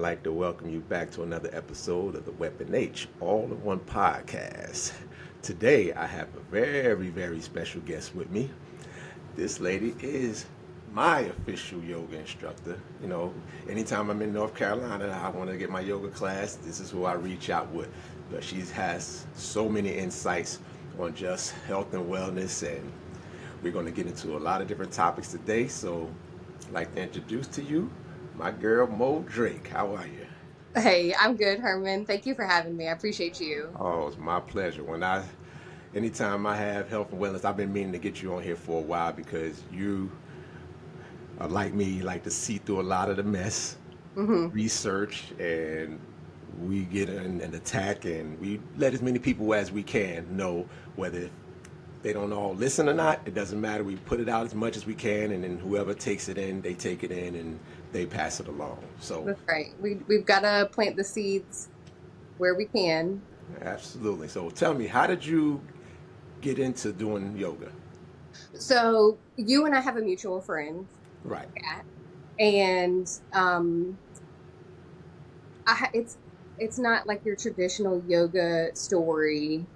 like to welcome you back to another episode of the Weapon H All-in-One Podcast. Today, I have a very, very special guest with me. This lady is my official yoga instructor. You know, anytime I'm in North Carolina, I want to get my yoga class, this is who I reach out with. But she has so many insights on just health and wellness, and we're going to get into a lot of different topics today. So I'd like to introduce to you my girl Mo Drake. How are you? Hey, I'm good, Herman. Thank you for having me. I appreciate you. Oh, it's my pleasure. Anytime I have health and wellness, I've been meaning to get you on here for a while because you are like me, you like to see through a lot of the mess, hmm research, and we get in an attack and we let as many people as we can know whether they don't all listen or not. It doesn't matter. We put it out as much as we can, and then whoever takes it in, they take it in and they pass it along. So, That's right. We've got to plant the seeds where we can. absolutely. So, tell me, how did you get into doing yoga? So you and I have a mutual friend, Right. Kat, and it's not like your traditional yoga story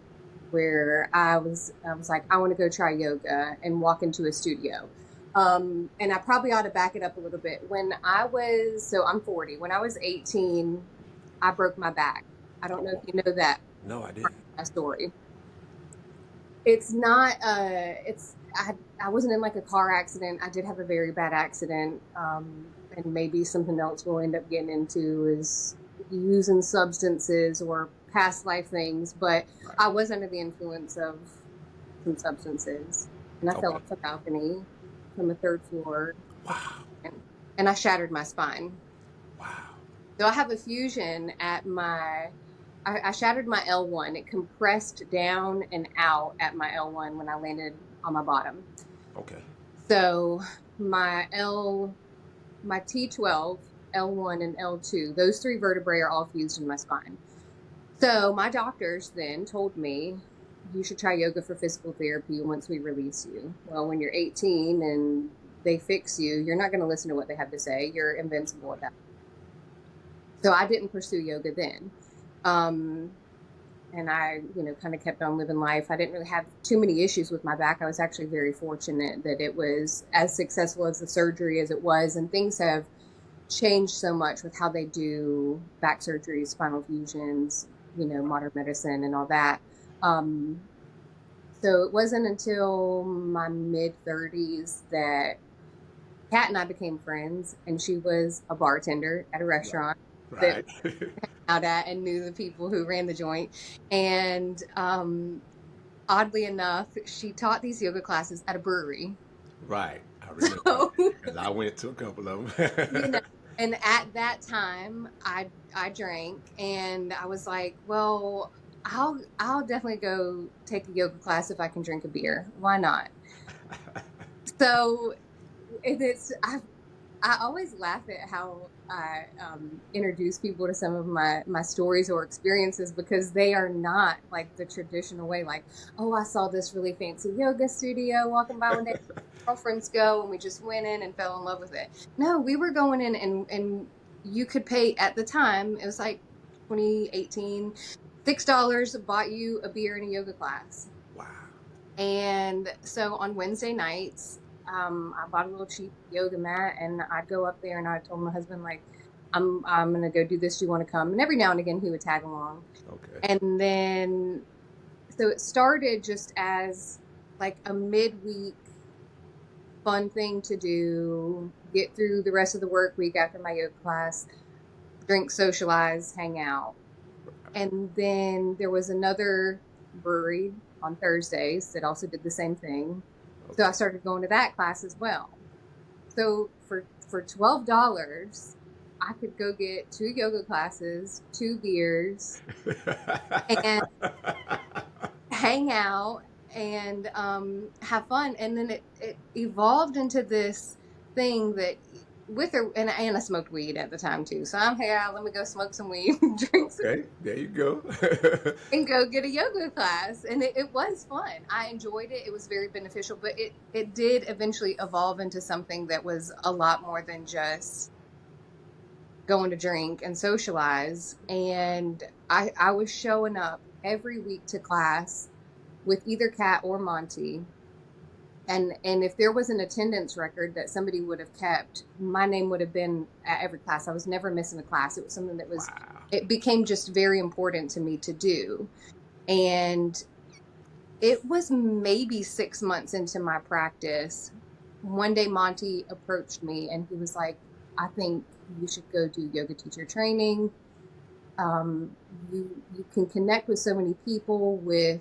where I was like, I want to go try yoga and walk into a studio. And I probably ought to back it up a little bit. So I'm 40. When I was 18, I broke my back. I don't know Oh, if you know that no, I part didn't. of my story. It's not, I wasn't in like a car accident. I did have a very bad accident. And maybe something else we'll end up getting into is using substances or past life things, but Right. I was under the influence of some substances and I fell Okay. off a balcony from a third floor Wow. and, and I shattered my spine. Wow. So I have a fusion I shattered my L1. It compressed down and out at my L1 when I landed on my bottom. Okay. So my my T12, L1, and L2, those three vertebrae are all fused in my spine. So my doctors then told me you should try yoga for physical therapy once we release you. Well, when you're 18 and they fix you, you're not going to listen to what they have to say. You're invincible at that. So I didn't pursue yoga then. Um, and I, kind of kept on living life. I didn't really have too many issues with my back. I was actually very fortunate that it was as successful as the surgery as it was. And things have changed so much with how they do back surgery, spinal fusions, modern medicine and all that. Um, so it wasn't until my mid 30s that Kat and I became friends, and she was a bartender at a Right. restaurant that Right. out at and knew the people who ran the joint. And oddly enough, she taught these yoga classes at a brewery. Right. I remember So, because I went to a couple of you know, them. and at that time I drank and I was like, well, I'll definitely go take a yoga class if I can drink a beer. Why not? So I always laugh at how I introduce people to some of my stories or experiences because they are not like the traditional way. Like, oh, I saw this really fancy yoga studio walking by one day. Girlfriends go, and we just went in and fell in love with it. No, we were going in, and you could pay at the time. It was like 2018, $6 bought you a beer and a yoga class. Wow. And so on Wednesday nights, I bought a little cheap yoga mat and I'd go up there and I told my husband, like, I'm gonna go do this. Do you want to come? And every now and again he would tag along. Okay. And then so it started just as like a midweek fun thing to do, get through the rest of the work week after my yoga class, drink, socialize, hang out. And then there was another brewery on Thursdays that also did the same thing. So I Okay. started going to that class as well. So for $12, I could go get two yoga classes, two beers, and hang out and have fun. And then it evolved into this thing that with her and I smoked weed at the time too. So I'm here, let me go smoke some weed, drink some Okay. There you go. and go get a yoga class. And it was fun. I enjoyed it. It was very beneficial, but it did eventually evolve into something that was a lot more than just going to drink and socialize. And I was showing up every week to class with either Kat or Monty. And if there was an attendance record that somebody would have kept, my name would have been at every class. I was never missing a class. It was something that was, Wow. it became just very important to me to do. And it was maybe 6 months into my practice. One day Monty approached me and he was like, I think you should go do yoga teacher training. You can connect with so many people with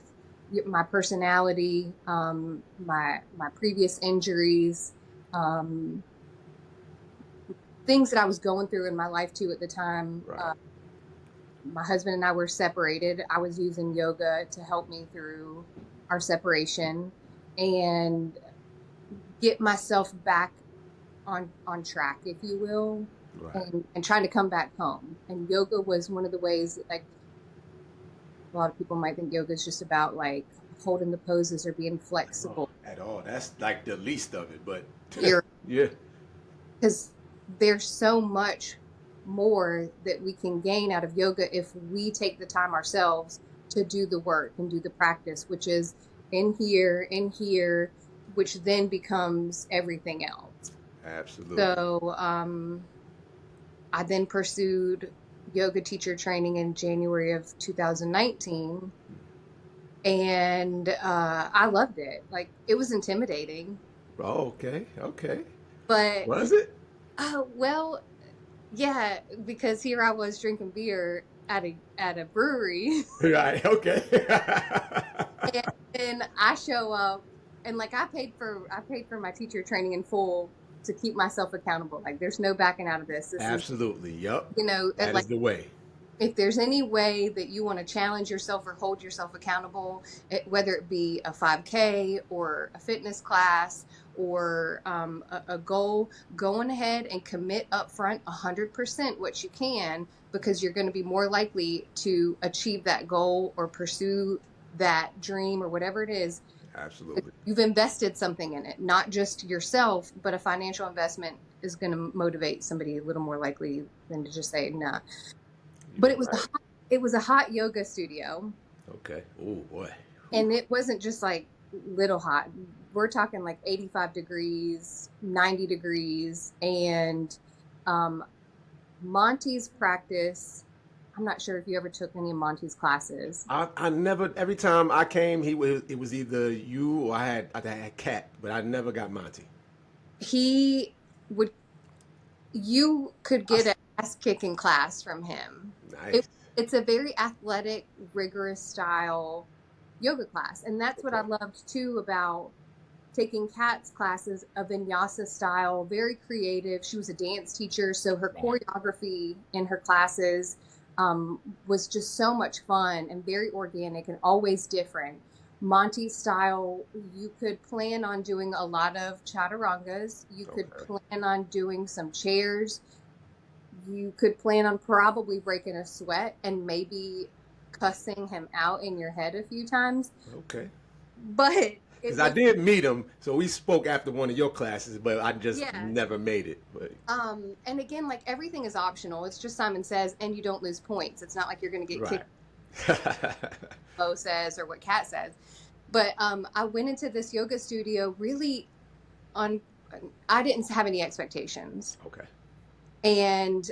my personality, my previous injuries, things that I was going through in my life too at the time. Right. My husband and I were separated. I was using yoga to help me through our separation and get myself back on track, if you will, Right. and trying to come back home. And yoga was one of the ways that, like, a lot of people might think yoga is just about like holding the poses or being flexible. At all. That's like the least of it, but Here, yeah. because there's so much more that we can gain out of yoga if we take the time ourselves to do the work and do the practice, which is in here, which then becomes everything else. Absolutely. So I then pursued yoga teacher training in January of 2019, and I loved it. Like, it was intimidating. Oh, okay. But Was it? well, yeah, because here I was drinking beer at a brewery. Right, okay. And then I show up and like I paid for my teacher training in full to keep myself accountable. Like, there's no backing out of this. Absolutely, yep. You know, That like, is the way. if there's any way that you want to challenge yourself or hold yourself accountable, whether it be a 5K or a fitness class or a goal, going ahead and commit up front 100% what you can, because you're going to be more likely to achieve that goal or pursue that dream or whatever it is. Absolutely. You've invested something in it, not just yourself, but a financial investment is going to motivate somebody a little more likely than to just say, nah. But it was a hot yoga studio. Okay. Oh boy. And it wasn't just like little hot. We're talking like 85 degrees, 90 degrees. And Monty's practice, I'm not sure if you ever took any of Monty's classes. I never. Every time I came, it was either you or I had Cat, but I never got Monty. You could get an ass kicking class from him. Nice. It's a very athletic, rigorous style yoga class. And that's what I loved too about taking Kat's classes, a vinyasa style, very creative. She was a dance teacher, so her choreography in her classes was just so much fun and very organic and always different. Monty's style, you could plan on doing a lot of chaturangas. You could plan on doing some chairs. You could plan on probably breaking a sweat and maybe cussing him out in your head a few times. Okay. But because I did meet him, so we spoke after one of your classes, but I just never made it. But and again, like, everything is optional. It's just Simon Says, and you don't lose points. It's not like you're going to get kicked. Bo says or what Kat says. But I went into this yoga studio really I didn't have any expectations. Okay. And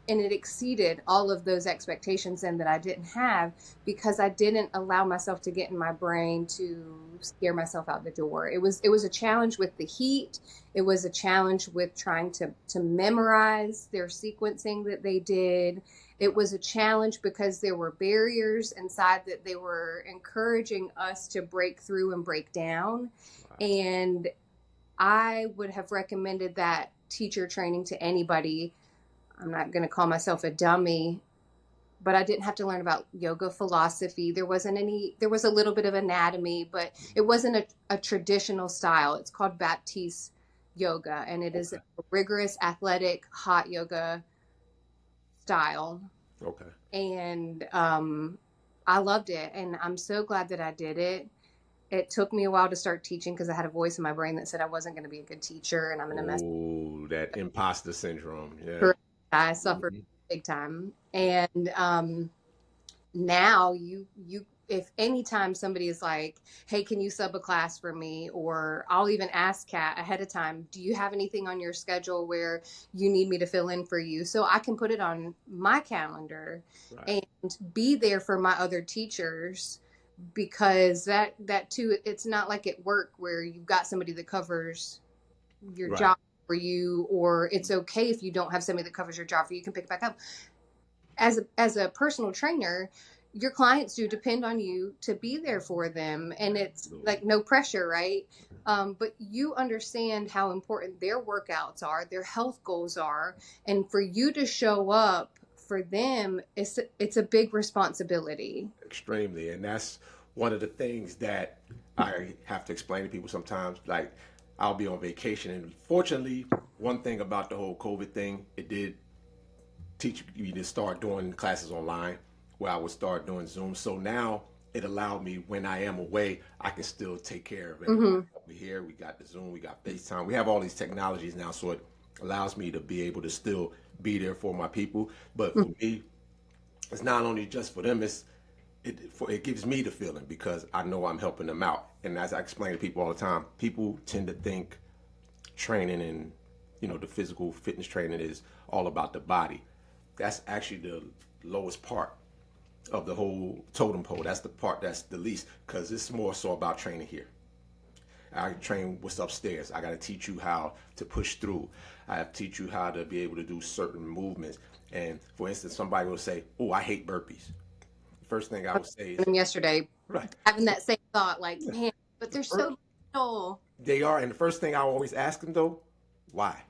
it exceeded all of those expectations and that I didn't have, because I didn't allow myself to get in my brain to scare myself out the door. It was a challenge with the heat. It was a challenge with trying to memorize their sequencing that they did. It was a challenge because there were barriers inside that they were encouraging us to break through and break down. Wow. And I would have recommended that teacher training to anybody. I'm not going to call myself a dummy, but I didn't have to learn about yoga philosophy. There was a little bit of anatomy, but it wasn't a traditional style. It's called Baptiste yoga, and it is a rigorous, athletic, hot yoga style. Okay. And I loved it, and I'm so glad that I did it. It took me a while to start teaching because I had a voice in my brain that said I wasn't going to be a good teacher and I'm going to mess. Oh, that imposter syndrome. Yeah. Correct. I suffered Mhm. big time. And now you if anytime somebody is like, hey, can you sub a class for me, or I'll even ask Kat ahead of time, do you have anything on your schedule where you need me to fill in for you, so I can put it on my calendar Right. and be there for my other teachers. Because that too, it's not like at work where you've got somebody that covers your Right. job for you, or it's okay if you don't have somebody that covers your job for you, you can pick it back up. As a personal trainer, your clients do depend on you to be there for them, and it's Absolutely. like no pressure, right? But you understand how important their workouts are, their health goals are, and for you to show up for them, it's a big responsibility. Extremely. And that's one of the things that I have to explain to people sometimes. Like, I'll be on vacation, and fortunately, one thing about the whole COVID thing, it did teach me to start doing classes online, where I would start doing Zoom. So now it allowed me, when I am away, I can still take care of everybody Hmm. over here. We got the Zoom, we got FaceTime, we have all these technologies now, so it allows me to be able to still be there for my people. But for me, it's not only just for them, it gives me the feeling because I know I'm helping them out. And as I explain to people all the time, people tend to think training and the physical fitness training is all about the body. That's actually the lowest part of the whole totem pole. That's the part that's the least, because it's more so about training here. I train what's upstairs. I got to teach you how to push through. I have to teach you how to be able to do certain movements. And for instance, somebody will say, "Oh, I hate burpees." The first thing I would say is, Yesterday, right, having that same thought, like, yeah, man, but the they're first, so gentle. they are. And the first thing I always ask them though, why?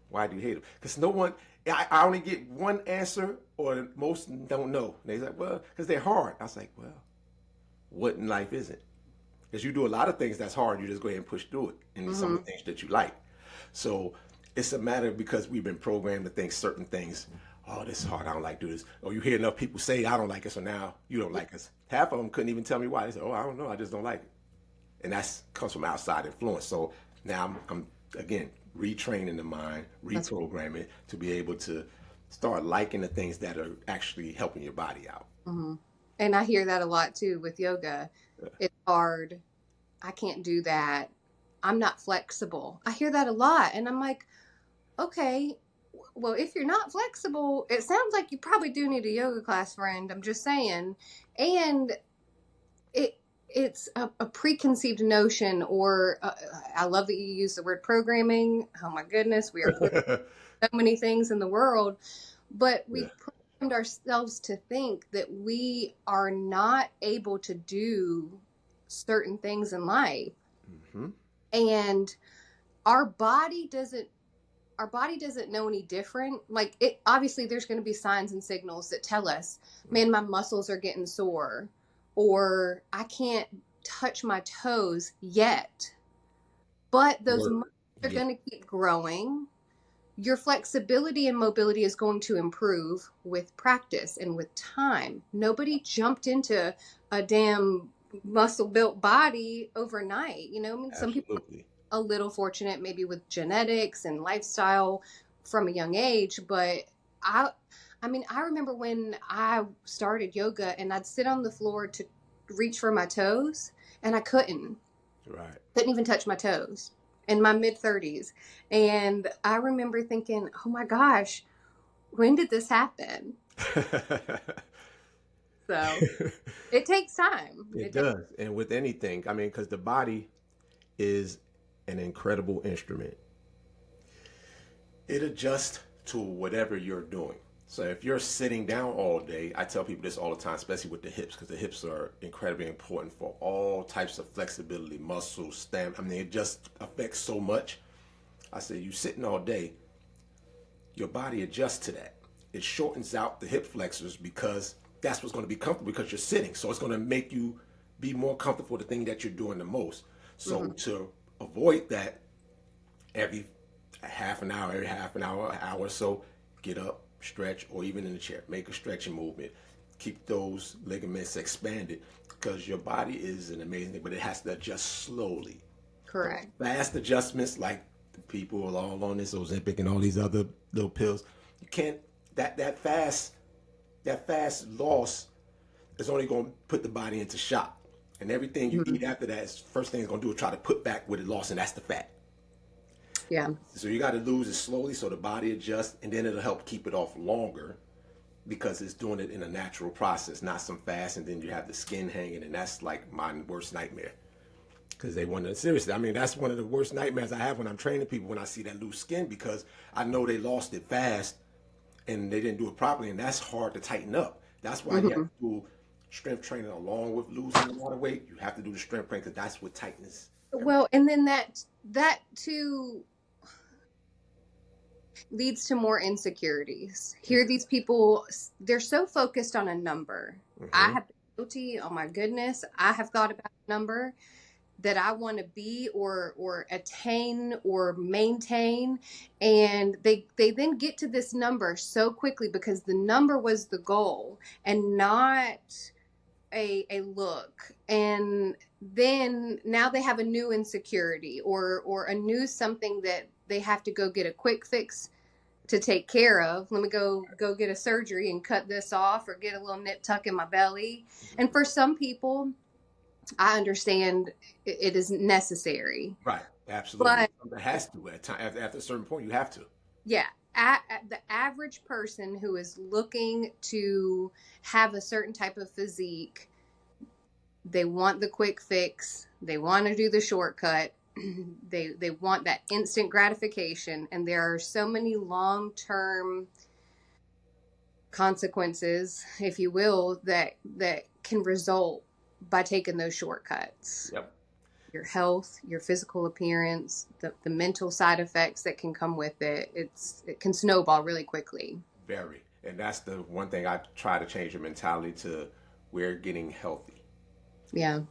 Why do you hate them? Because no one, I only get one answer, or most don't know. And they're like, well, because they're hard. I was like, well, what in life isn't? Because you do a lot of things that's hard. You just go ahead and push through it. And some of Hmm. the things that you like. So it's a matter because we've been programmed to think certain things. Oh, this is hard. I don't like do this. Or you hear enough people say, I don't like it. So now you don't like us. Half of them couldn't even tell me why. They said, oh, I don't know. I just don't like it. And that comes from outside influence. So now I'm again retraining the mind, That's reprogramming to be able to start liking the things that are actually helping your body out. hmm. And I hear that a lot too with yoga. It's hard. I can't do that. I'm not flexible. I hear that a lot. And I'm like, okay, well, if you're not flexible, it sounds like you probably do need a yoga class, friend. I'm just saying. And it it's a preconceived notion, or I love that you use the word programming. Oh my goodness, we are so many things in the world, but Yeah. we've programmed ourselves to think that we are not able to do certain things in life. Hmm. And our body doesn't our body doesn't know any different. Like, it obviously there's going to be signs and signals that tell us, man, my muscles are getting sore, or I can't touch my toes yet. But those Word. muscles are Yeah. going to keep growing. Your flexibility and mobility is going to improve with practice and with time. Nobody jumped into a damn muscle built body overnight. I mean, some people Absolutely. are a little fortunate maybe with genetics and lifestyle from a young age, but I I mean, I remember when I started yoga and I'd sit on the floor to reach for my toes, and I Right. couldn't even touch my toes in my mid 30s. And I remember thinking, oh my gosh, when did this happen? So it takes time. It It takes, does. And with anything, I mean, because the body is an incredible instrument. It adjusts to whatever you're doing. So if you're sitting down all day, I tell people this all the time, especially with the hips, because the hips are incredibly important for all types of flexibility, muscle, stamina. I mean, it just affects so much. I say, you sitting all day, your body adjusts to that. It shortens out the hip flexors because that's what's going to be comfortable because you're sitting. So it's going to make you be more comfortable with the thing that you're doing the most. So mhm. to avoid that, every half an hour or so, get up, stretch, or even in the chair, make a stretching movement. Keep those ligaments expanded because your body is an amazing thing, but it has to adjust slowly. Correct. Fast adjustments like the people all on this Ozempic and all these other little pills, You can't that fast loss is only going to put the body into shock. And everything you Mhm. eat after that is first thing it's going to do is try to put back what it lost, and that's the fat. Yeah. So you got to lose it slowly so the body adjusts, and then it'll help keep it off longer because it's doing it in a natural process, not some fast, and then you have the skin hanging, and that's like my worst nightmare. Because they want to, seriously, I mean, that's one of the worst nightmares I have when I'm training people, when I see that loose skin, because I know they lost it fast and they didn't do it properly, and that's hard to tighten up. That's why you have Hmm. to do strength training along with losing a lot of weight. You have to do the strength training because that's what tightens everything. Well, and then that too leads to more insecurities. Here, these people, they're so focused on a number. I Mm-hmm. have been guilty. Oh my goodness, I have thought about a number that I want to be or attain or maintain, and they then get to this number so quickly because the number was the goal and not a look. And then now they have a new insecurity or a new something that they have to go get a quick fix to take care of. Let me go get a surgery and cut this off or get a little nip tuck in my belly. And for some people, I understand it is necessary. Right, absolutely. But It has to at time after a certain point. You have to. yeah, the average person who is looking to have a certain type of physique, they want the quick fix, they want to do the shortcut, they want that instant gratification, and there are so many long-term consequences, if you will, that can result by taking those shortcuts. Yep. Your health, your physical appearance, the mental side effects that can come with it. It can snowball really quickly. Very. And that's the one thing I try to change your mentality to. We're getting healthy. Yeah.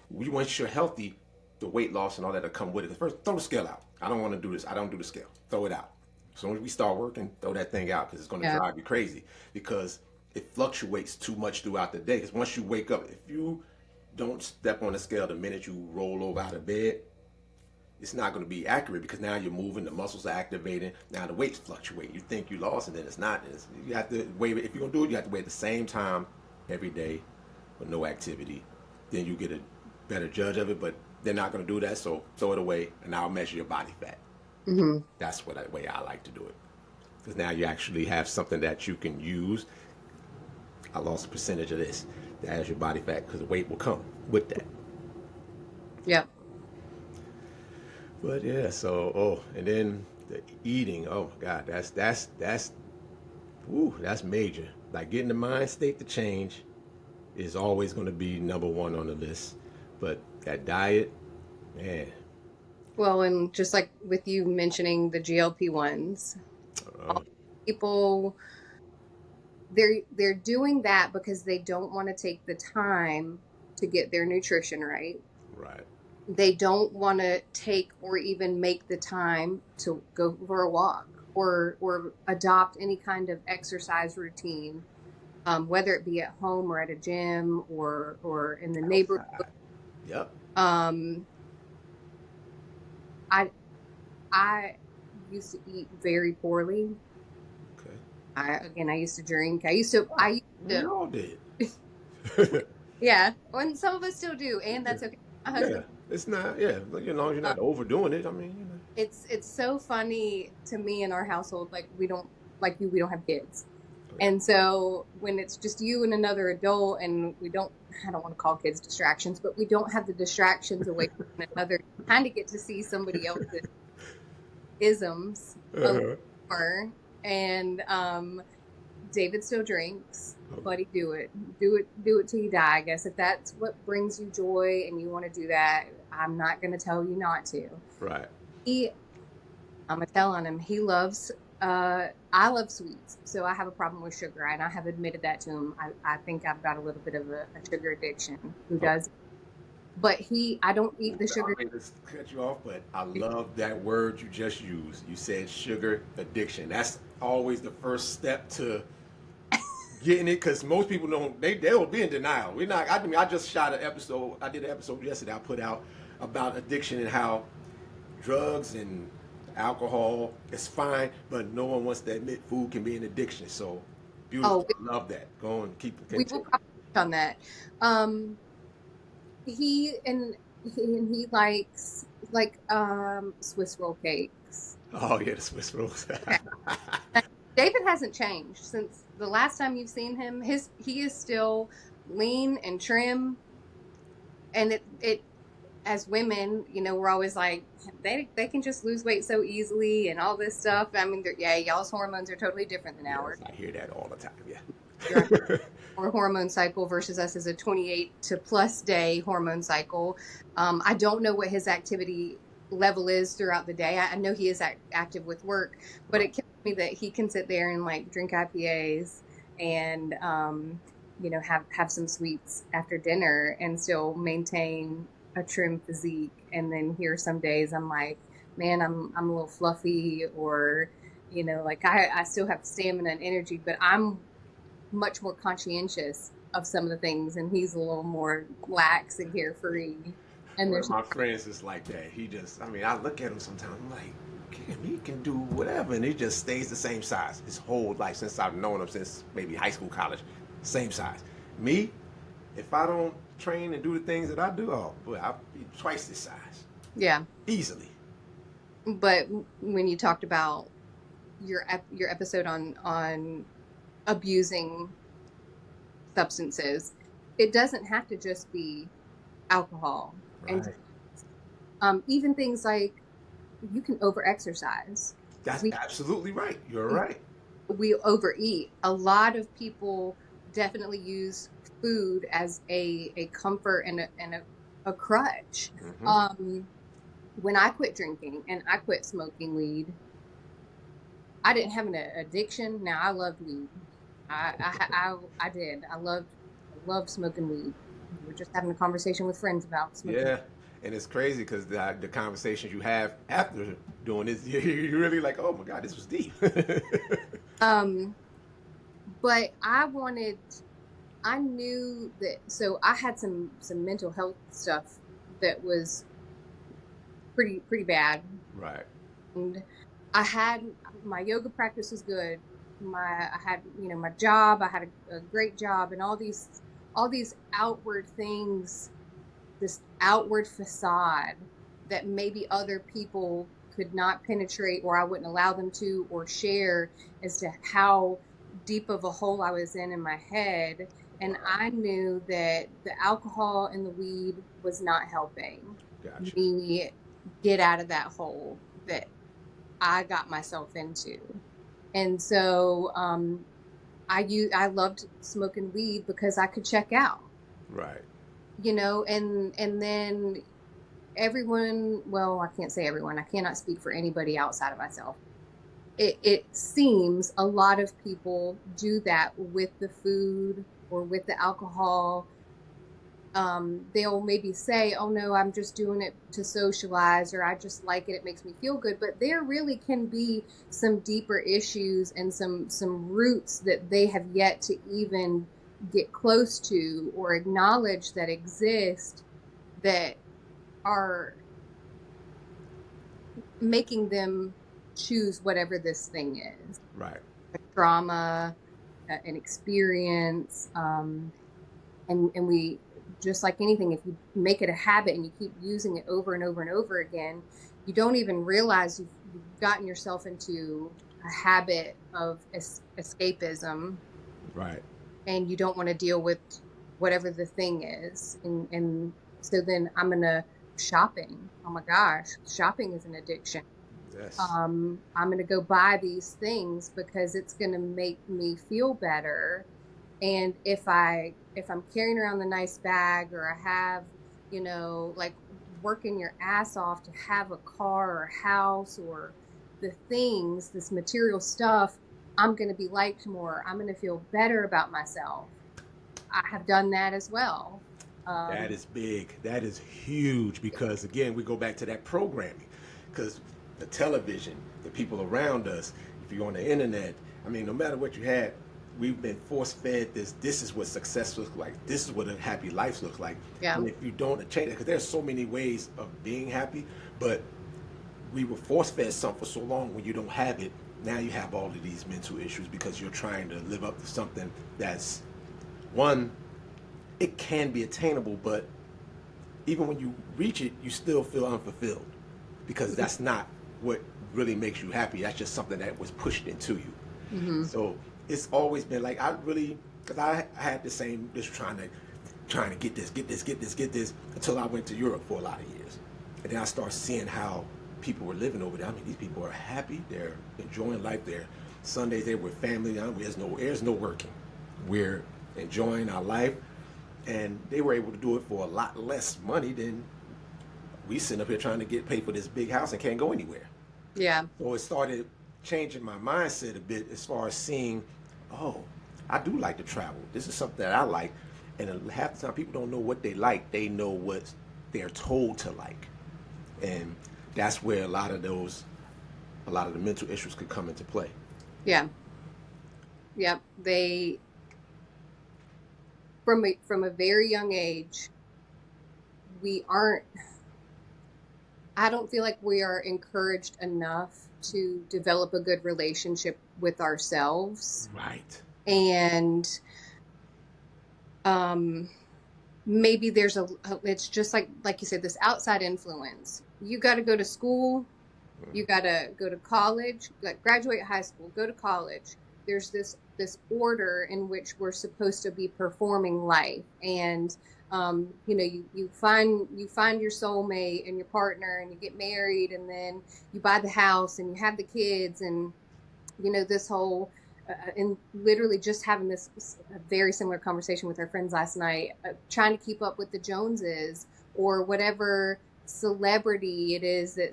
Once you're healthy, the weight loss and all that will come with it. First, throw the scale out. I don't want to do this. I don't do the scale. Throw it out. As soon as we start working, throw that thing out because it's going to Yeah. drive you crazy because it fluctuates too much throughout the day. Because once you wake up, if you don't step on the scale the minute you roll over out of bed, it's not going to be accurate because now you're moving, the muscles are activating. Now the weights fluctuate. You think you lost, and then it's not. You have to weigh it. If you're going to do it, you have to weigh at the same time every day with no activity. Then you get a better judge of it, but they're not going to do that, so throw it away, and I'll measure your body fat. Hmm. That's the way I like to do it. Because now you actually have something that you can use. I lost a percentage of this. That your body fat because the weight will come with that. Yep. But yeah, and then the eating. Oh my God, that's major. Like getting the mind state to change is always going to be number one on the list. But that diet, man, Well, and just like with you mentioning the GLP-1s, uh, people they're doing that because they don't want to take the time to get their nutrition right. right, They don't want to take or even make the time to go for a walk or adopt any kind of exercise routine, whether it be at home or at a gym or in the neighborhood. outside. Yep. Um, I I used to eat very poorly. Okay. I used to drink. I used to We all did. yeah, and some of us still do, and that's okay. My Yeah, husband. it's not. Yeah, as long as you're uh, not overdoing it. I mean, it's so funny to me in our household. Like we don't have kids, Okay. and so when it's just you and another adult, and we don't. I don't want to call kids distractions, but we don't have the distractions away from one another. You kind of get to see somebody else's isms a little Uh-huh. more, and David still drinks. Okay. Buddy, do it till you die. I guess if that's what brings you joy and you want to do that, I'm not going to tell you not to. Right. He, I'm gonna tell on him. He loves. I love sweets, so I have a problem with sugar, and I have admitted that to him. I think I've got a little bit of a sugar addiction. Who Okay. does? But I don't eat the sugar. Sorry to cut you off, but I love that word you just used. You said sugar addiction. That's always the first step to getting it, because most people don't. They'll be in denial. We're not. I mean, I just shot an episode. I did an episode yesterday. I put out about addiction and how drugs and alcohol is fine, but no one wants to admit food can be an addiction. So beautiful. Oh, I love that. Go on, keep we will continue. probably touch on that. Um, he and he likes like Swiss roll cakes. Oh yeah, the Swiss rolls. Okay. David hasn't changed since the last time you've seen him. He is still lean and trim, and it as women, we're always like they can just lose weight so easily and all this stuff. I mean, yeah, y'all's hormones are totally different than Yes, ours. I hear that all the time. You're on Yeah. our hormone cycle versus us is a 28 to plus day hormone cycle. I don't know what his activity level is throughout the day. I know he is active with work, but Right. it kills me that he can sit there and like drink IPAs and have some sweets after dinner and still maintain a trim physique. And then here some days I'm like, man, I'm a little fluffy, or like I still have stamina and energy, but I'm much more conscientious of some of the things, and he's a little more lax and carefree. And One of there's my friends is like that. He just, I mean, I look at him sometimes. I'm like, damn, he can do whatever, and he just stays the same size his whole life since I've known him since maybe high school, college, same size. Me, if I don't train and do the things that I do, oh boy, I'll be twice this size yeah. easily. But when you talked about your episode on abusing substances, it doesn't have to just be alcohol. And Right. even things like you can overexercise. That's We absolutely right. You're right. we overeat. A lot of people definitely use food as a comfort and a crutch. Hmm. When I quit drinking and I quit smoking weed, I didn't have an addiction. Now I loved weed. I did. I loved smoking weed. We were just having a conversation with friends about smoking. Yeah. And it's crazy because the conversations you have after doing this, you're really like, oh my God, this was deep. But I knew that, so I had some mental health stuff that was pretty bad. Right. And I had my yoga practice was good. I had my job. I had a great job, and all these outward things, this outward facade that maybe other people could not penetrate, or I wouldn't allow them to, or share as to how deep of a hole I was in my head. And I knew that the alcohol and the weed was not helping Gotcha. me get out of that hole that I got myself into. And so I loved smoking weed because I could check out, Right. and then everyone, well, I can't say everyone, I cannot speak for anybody outside of myself. It seems a lot of people do that with the food or with the alcohol. They'll maybe say, oh no, I'm just doing it to socialize, or I just like it, it makes me feel good. But there really can be some deeper issues and some roots that they have yet to even get close to or acknowledge that exist, that are making them choose whatever this thing is. Right. A trauma, an experience, and we, just like anything, if you make it a habit and you keep using it over and over and over again, you don't even realize you've gotten yourself into a habit of escapism. Right. And you don't want to deal with whatever the thing is. And so then I'm going to shopping. Oh my gosh, shopping is an addiction. Yes. I'm going to go buy these things because it's going to make me feel better. And if I'm carrying around the nice bag, or I have, like working your ass off to have a car or a house or the things, this material stuff, I'm going to be liked more. I'm going to feel better about myself. I have done that as well. That is big. That is huge, because again, we go back to that programming, because the television, the people around us, if you're on the internet, I mean, no matter what you had, we've been force fed this. This is what success looks like. This is what a happy life looks like. Yeah. And if you don't change it, because there's so many ways of being happy, but we were force fed something for so long. When you don't have it, now you have all of these mental issues because you're trying to live up to something that's one. It can be attainable, but even when you reach it, you still feel unfulfilled because that's not what really makes you happy. That's just something that was pushed into you. Mm-hmm. So it's always been like I really, because I had the same, just trying to get this until I went to Europe for a lot of years, and then I started seeing how people were living over there. I mean, these people are happy, they're enjoying life. There, Sundays they're with family. There's no working. We're enjoying our life, and they were able to do it for a lot less money than we sitting up here trying to get paid for this big house and can't go anywhere. Yeah. So it started changing my mindset a bit as far as seeing, oh, I do like to travel. This is something that I like. And half the time people don't know what they like. They know what they're told to like. And that's where a lot of the mental issues could come into play. Yeah. Yep. They, from a very young age, we aren't, I don't feel like we are encouraged enough to develop a good relationship with ourselves. Right. And maybe there's it's just like you said, this outside influence. You got to go to school, you got to go to college, like graduate high school, go to college. There's this order in which we're supposed to be performing life, and you find your soulmate and your partner, and you get married, and then you buy the house and you have the kids, and this whole and literally just having this a very similar conversation with our friends last night, trying to keep up with the Joneses or whatever celebrity it is that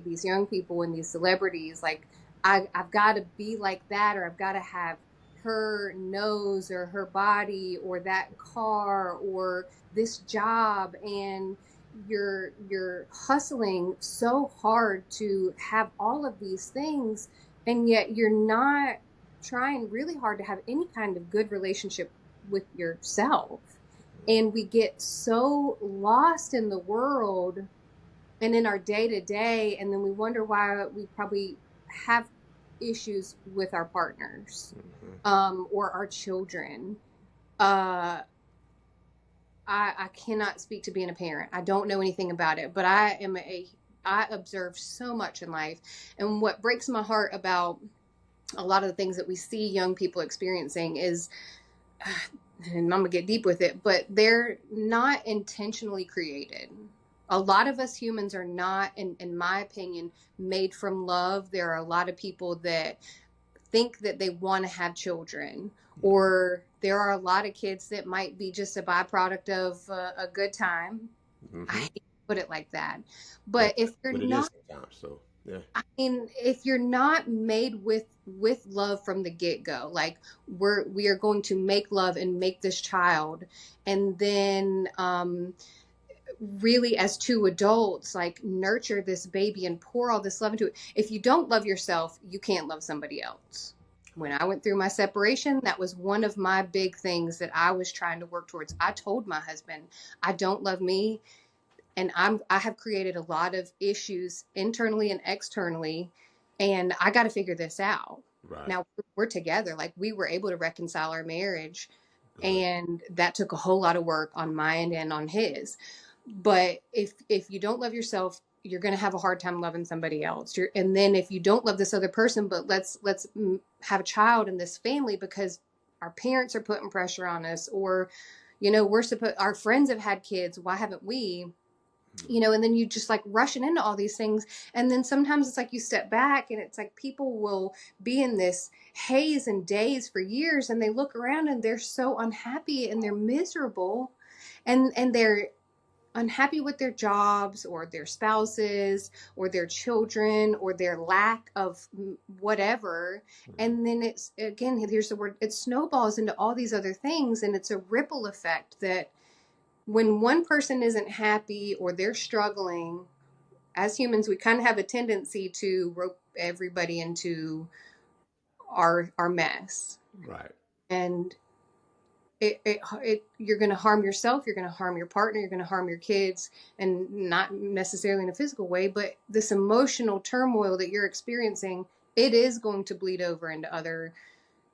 these young people and these celebrities, like, I've got to be like that, or I've got to have her nose or her body or that car or this job. And you're hustling so hard to have all of these things, and yet you're not trying really hard to have any kind of good relationship with yourself. And we get so lost in the world and in our day to day, and then we wonder why we probably have issues with our partners, or our children. I cannot speak to being a parent. I don't know anything about it, but I observe so much in life. And what breaks my heart about a lot of the things that we see young people experiencing is, and I'm gonna get deep with it, but they're not intentionally created. A lot of us humans are not, in my opinion, made from love. There are a lot of people that think that they want to have children, or there are a lot of kids that might be just a byproduct of a good time. I hate to put it like that, but if you're But it is not, sometimes. So yeah. I mean, if you're not made with love from the get-go, like we are going to make love and make this child, and then really as two adults, like, nurture this baby and pour all this love into it. If you don't love yourself, you can't love somebody else. When I went through my separation, that was one of my big things that I was trying to work towards. I told my husband, I don't love me, and I have created a lot of issues internally and externally, and I got to figure this out. Right. Now we're together, like, we were able to reconcile our marriage, Good. and that took a whole lot of work on my end and on his. But if you don't love yourself, you're going to have a hard time loving somebody else. And then if you don't love this other person, but let's have a child in this family because our parents are putting pressure on us, or our friends have had kids, why haven't we? And then you just like rushing into all these things. And then sometimes it's like you step back and it's like people will be in this haze and daze for years, and they look around and they're so unhappy and they're miserable, and they're unhappy with their jobs or their spouses or their children or their lack of whatever. And then it's, again, here's the word, it snowballs into all these other things, and it's a ripple effect that when one person isn't happy or they're struggling, as humans, we kind of have a tendency to rope everybody into our mess. Right. And you're going to harm yourself, you're going to harm your partner, you're going to harm your kids, and not necessarily in a physical way, but this emotional turmoil that you're experiencing, it is going to bleed over into other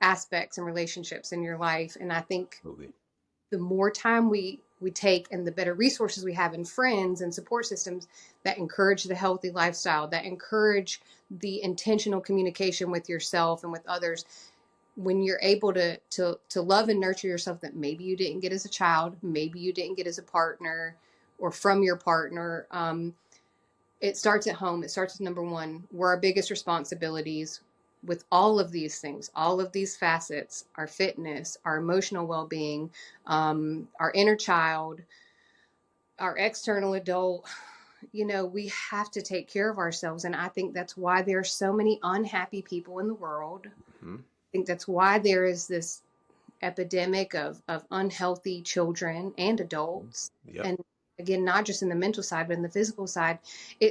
aspects and relationships in your life. And I think Absolutely. the more time we take and the better resources we have in friends and support systems that encourage the healthy lifestyle, that encourage the intentional communication with yourself and with others, when you're able to love and nurture yourself that maybe you didn't get as a child, maybe you didn't get as a partner or from your partner, it starts at home. It starts with number one. We're our biggest responsibilities with all of these things, all of these facets, our fitness, our emotional well-being, our inner child, our external adult. We have to take care of ourselves. And I think that's why there are so many unhappy people in the world. Hmm. I think that's why there is this epidemic of unhealthy children and adults. Yep. And again, not just in the mental side, but in the physical side.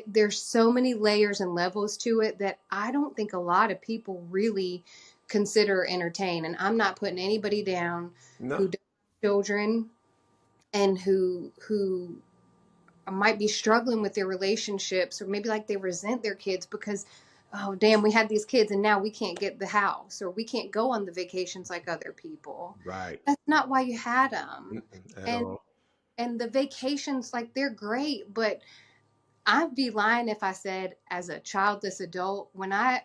There's so many layers and levels to it that I don't think a lot of people really consider or entertain. And I'm not putting anybody down No. who does have children and who might be struggling with their relationships, or maybe like they resent their kids because, oh damn, we had these kids and now we can't get the house, or we can't go on the vacations like other people. Right. That's not why you had them. Mm-mm, at and all. and the vacations, like, they're great, but I'd be lying if I said, as a childless adult, when I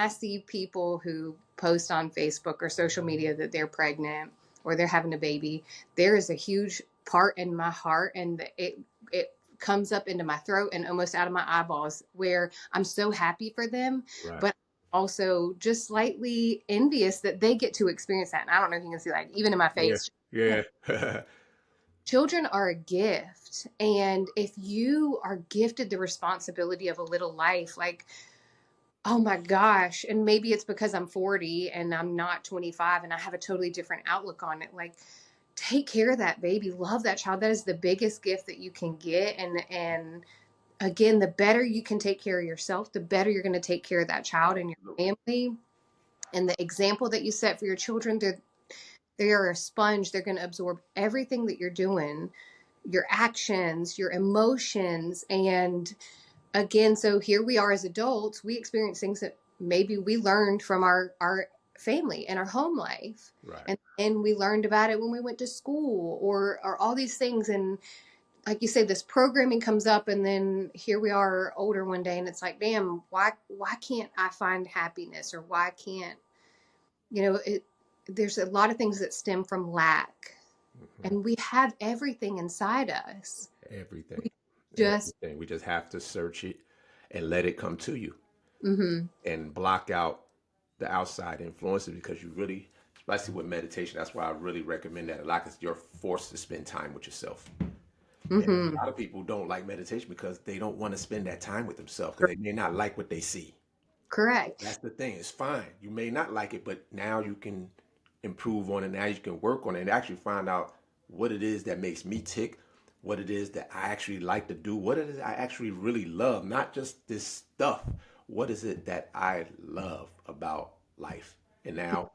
see people who post on Facebook or social media that they're pregnant or they're having a baby, there is a huge part in my heart, and it comes up into my throat and almost out of my eyeballs, where I'm so happy for them, Right. but also just slightly envious that they get to experience that. And I don't know if you can see, like, even in my Yeah. face, Yeah. children are a gift. And if you are gifted the responsibility of a little life, like, oh my gosh, and maybe it's because I'm 40 and I'm not 25 and I have a totally different outlook on it, like, take care of that baby, love that child. That is the biggest gift that you can get. And again, the better you can take care of yourself, the better you're going to take care of that child and your family. And the example that you set for your children, they are a sponge. They're going to absorb everything that you're doing, your actions, your emotions. And again, so here we are as adults, we experience things that maybe we learned from our family and our home life. Right. And we learned about it when we went to school, or all these things. And like you say, this programming comes up, and then here we are older one day, and it's like, damn, why can't I find happiness? Or why can't, there's a lot of things that stem from lack. Mhm. And we have everything inside us. Everything. We just, Everything. We just have to search it and let it come to you mm-hmm, and block out the outside influences, because you really, especially with meditation, that's why I really recommend that a lot, because you're forced to spend time with yourself. And mm-hmm, a lot of people don't like meditation because they don't want to spend that time with themselves, because they may not like what they see. correct. That's the thing. It's fine. You may not like it, but now you can improve on it. Now you can work on it and actually find out what it is that makes me tick, what it is that I actually like to do, what it is I actually really love, not just this stuff. What is it that I love about life? And now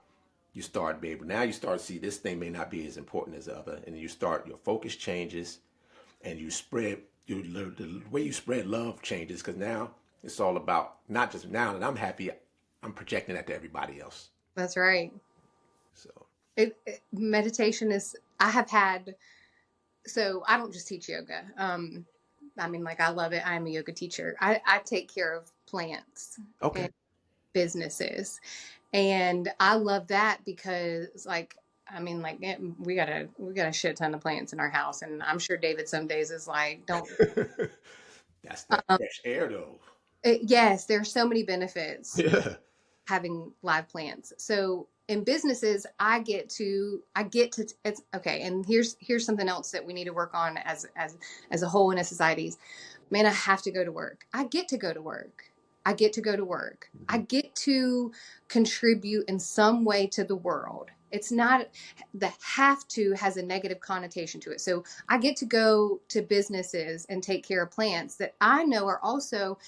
now you start to see this thing may not be as important as the other. And you start, your focus changes, and you spread the way you spread love changes, because now it's all about, not just now that I'm happy, I'm projecting that to everybody else. That's right. So Meditation is, I have had, so I don't just teach yoga. I mean, like, I love it. I am a yoga teacher. I take care of plants okay. and businesses. And I love that because, like, I mean, like, we got a shit ton of plants in our house. And I'm sure David some days is like, don't, That's that um, fresh air though. yes, there are so many benefits Yeah. having live plants. So in businesses, I get to it's okay. And here's something else that we need to work on as a whole, in a societies. Man, I have to go to work. I get to go to work. I get to go to work. I Mhm. get to contribute in some way to the world. It's not, the have to has a negative connotation to it. So I get to go to businesses and take care of plants that I know are also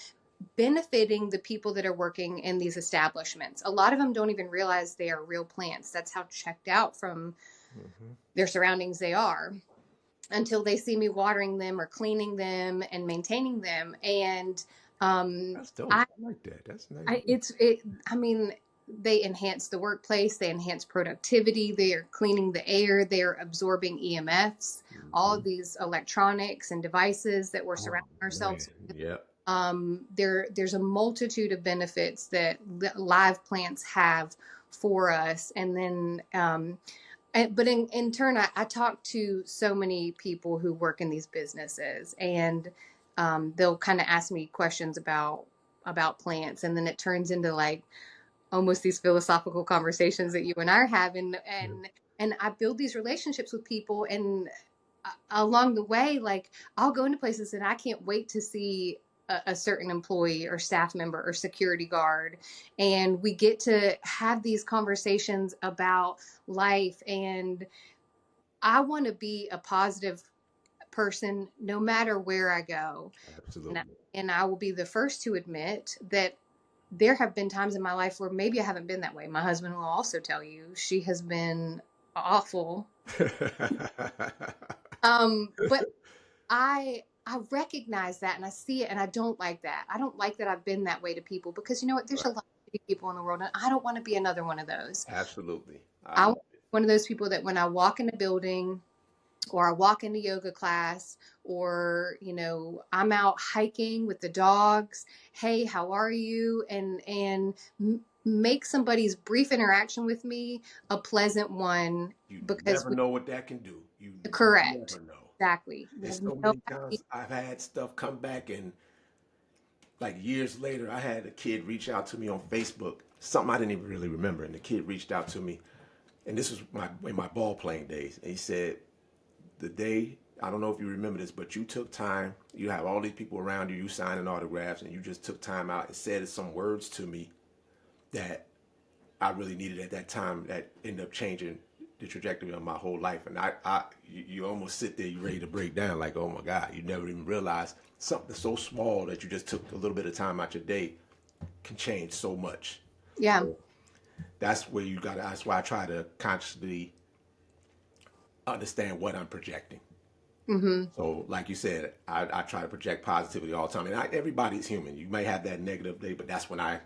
benefiting the people that are working in these establishments. A lot of them don't even realize they are real plants. That's how checked out from their surroundings they are, until they see me watering them or cleaning them and maintaining them. And That's dope. I, I like that. That's nice. I mean, they enhance the workplace, they enhance productivity, they are cleaning the air, they're absorbing EMFs, all Mm-hmm. of these electronics and devices that we're Oh, surrounding man. ourselves with. Yep. There's a multitude of benefits that live plants have for us. And then but in turn, I talk to so many people who work in these businesses, and they'll kind of ask me questions about plants, and then it turns into like almost these philosophical conversations that you and I are having, and I build these relationships with people, and along the way, like I'll go into places and I can't wait to see a certain employee or staff member or security guard, and we get to have these conversations about life. And I want to be a positive person no matter where I go. And Absolutely. and I will be the first to admit that there have been times in my life where maybe I haven't been that way. My husband will also tell you she has been awful. But I recognize that and I see it, and I don't like that. I don't like that I've been that way to people, because you know what? There's a Right. lot of shitty people in the world, and I don't want to be another one of those. Absolutely. I I love want to it. be one of those people that when I walk in a building, or I walk into yoga class, or I'm out hiking with the dogs, hey, how are you? And make somebody's brief interaction with me a pleasant one, You because never know what that can do. You correct. never know. Exactly. There's We'll so know many how to be. times I've had stuff come back, and like years later, I had a kid reach out to me on Facebook, something I didn't even really remember. And the kid reached out to me, and this was in my ball playing days. And he said, the day, I don't know if you remember this, but you took time, you have all these people around you, you signing autographs, and you just took time out and said some words to me that I really needed at that time, that ended up changing the trajectory of my whole life. And you almost sit there, you ready to break down, like, oh my God, you never even realize something so small that you just took a little bit of time out your day can change so much. Yeah. So that's where that's why I try to consciously understand what I'm projecting. Mm-hmm. So, like you said, I try to project positivity all the time. And everybody's human. You may have that negative day, but that's when I'm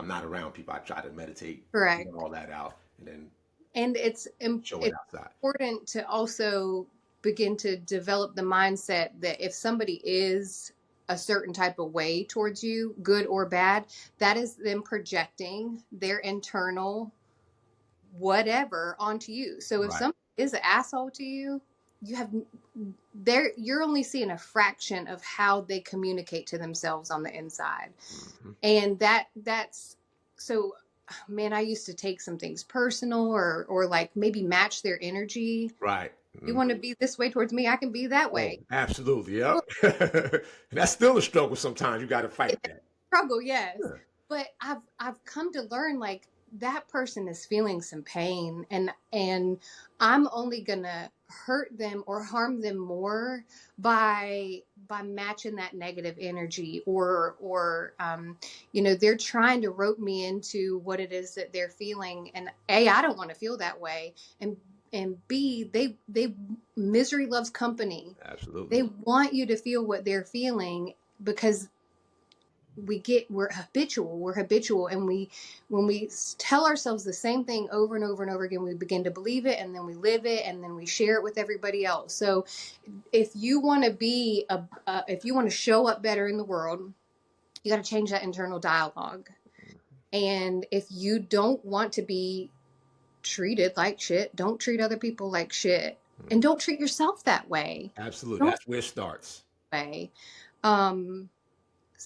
not around people. I try to meditate, get Correct. all that out, and then And it's show it it's outside. important to also begin to develop the mindset that if somebody is a certain type of way towards you, good or bad, that is them projecting their internal whatever onto you. So if Right. somebody is an asshole to you, you have you're only seeing a fraction of how they communicate to themselves on the inside. Hmm. And that's so, man, I used to take some things personal, or like maybe match their energy. Right. You Hmm. want to be this way towards me, I can be that Oh, way. absolutely. Well, Yep. And that's still a struggle sometimes. You got to fight that. struggle, yes. Yeah. But I've come to learn, like, that person is feeling some pain, and I'm only gonna hurt them or harm them more by matching that negative energy, or they're trying to rope me into what it is that they're feeling, and I don't want to feel that way, and B, they misery loves company. They Absolutely. want you to feel what they're feeling, because we're habitual, and when we tell ourselves the same thing over and over and over again, we begin to believe it, and then we live it, and then we share it with everybody else. So if you want to if you want to show up better in the world, you got to change that internal dialogue. And if you don't want to be treated like shit, don't treat other people like shit, and don't treat yourself that way. Absolutely. Don't That's where it starts. way. um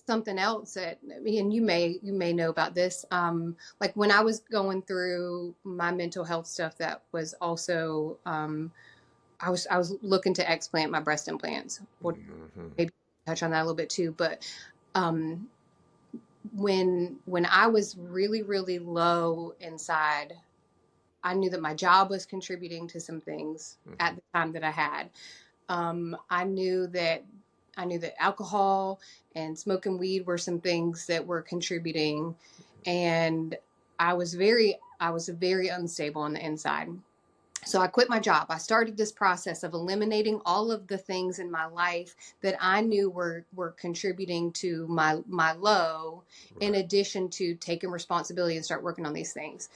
Something else that, and you may know about this, like when I was going through my mental health stuff, that was also, I was looking to explant my breast implants. We'll Hmm. maybe touch on that a little bit too, but um when I was really, really low inside, I knew that my job was contributing to some things Hmm. at the time that I had. I knew that alcohol and smoking weed were some things that were contributing, and I was very unstable on the inside. So I quit my job. I started this process of eliminating all of the things in my life that I knew were contributing to my low, in Right. addition to taking responsibility and start working on these things.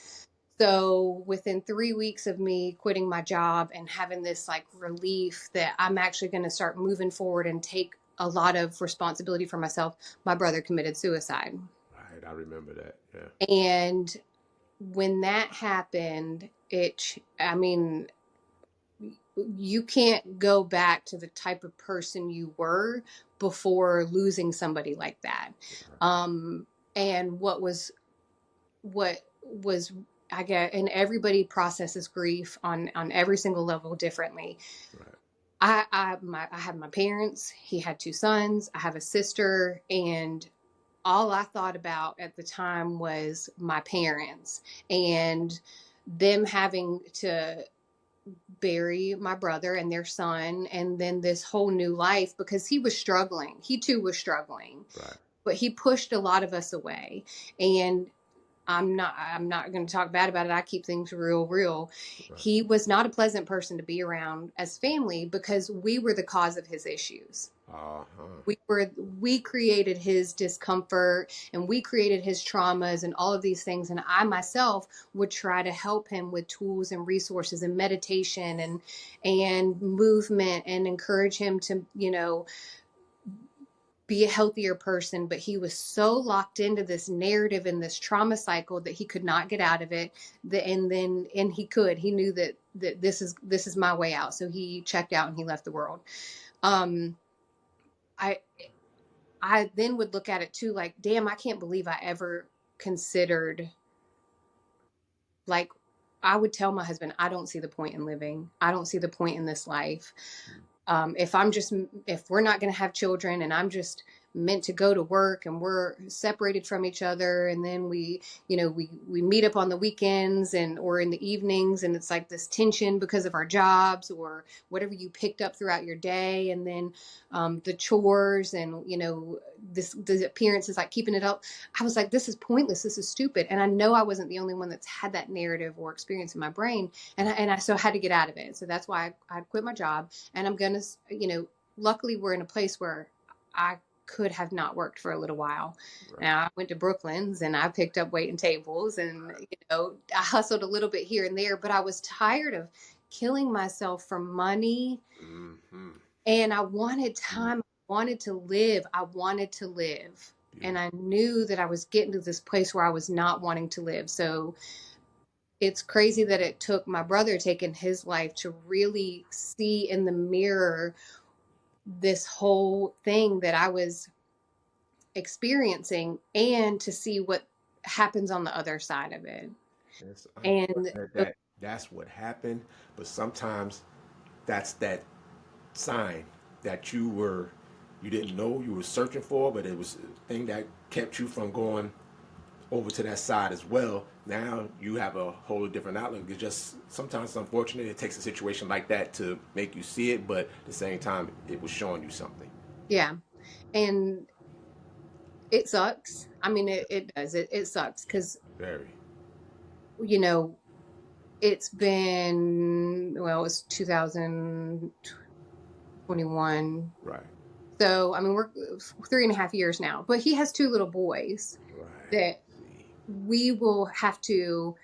So within 3 weeks of me quitting my job and having this like relief that I'm actually going to start moving forward and take a lot of responsibility for myself, my brother committed suicide. Right. I remember that. Yeah. And when that happened, I mean, you can't go back to the type of person you were before losing somebody like that. Right. Um, and what was I get, and everybody processes grief on every single level differently. Right. I have my parents. He had two sons. I have a sister, and all I thought about at the time was my parents and them having to bury my brother and their son, and then this whole new life, because he was struggling. He too was struggling, Right. but he pushed a lot of us away. And I'm not going to talk bad about it. I keep things real. Right. He was not a pleasant person to be around as family because we were the cause of his issues. Uh-huh. We created his discomfort, and we created his traumas and all of these things, and I myself would try to help him with tools and resources and meditation and movement, and encourage him to, be a healthier person. But he was so locked into this narrative and this trauma cycle that he could not get out of it. And he knew that this is my way out, so he checked out and he left the world. um I I then would look at it too, like, damn, I can't believe I ever considered, like, I would tell my husband, I don't see the point in living. I don't see the point in this life. If we're not going to have children, and I'm just meant to go to work, and we're separated from each other, and then we meet up on the weekends and or in the evenings, and it's like this tension because of our jobs or whatever you picked up throughout your day, and then the chores, and the appearance is like keeping it up. I was like, this is pointless, this is stupid. And I know I wasn't the only one that's had that narrative or experience in my brain, and I so had to get out of it. So that's why I quit my job. And I'm gonna, luckily we're in a place where I could have not worked for a little while. Right. Now I went to Brooklands and I picked up waiting tables, and I hustled a little bit here and there, but I was tired of killing myself for money, Mm-hmm. and I wanted time. I wanted to live. I wanted to live. And I knew that I was getting to this place where I was not wanting to live. So it's crazy that it took my brother taking his life to really see in the mirror this whole thing that I was experiencing, and to see what happens on the other side of it. It's And unfortunate that that's what happened, but sometimes that's that sign that you didn't know you were searching for, but it was a thing that kept you from going over to that side as well. Now you have a whole different outlook. It's just sometimes it's unfortunate. It takes a situation like that to make you see it, but at the same time, it was showing you something. yeah, and it sucks. I mean, it does. It sucks because, Very. you know, it's been, well, it's 2021. Right. So, I mean, we're 3.5 years now, but he has two little boys Right. that See. we will have to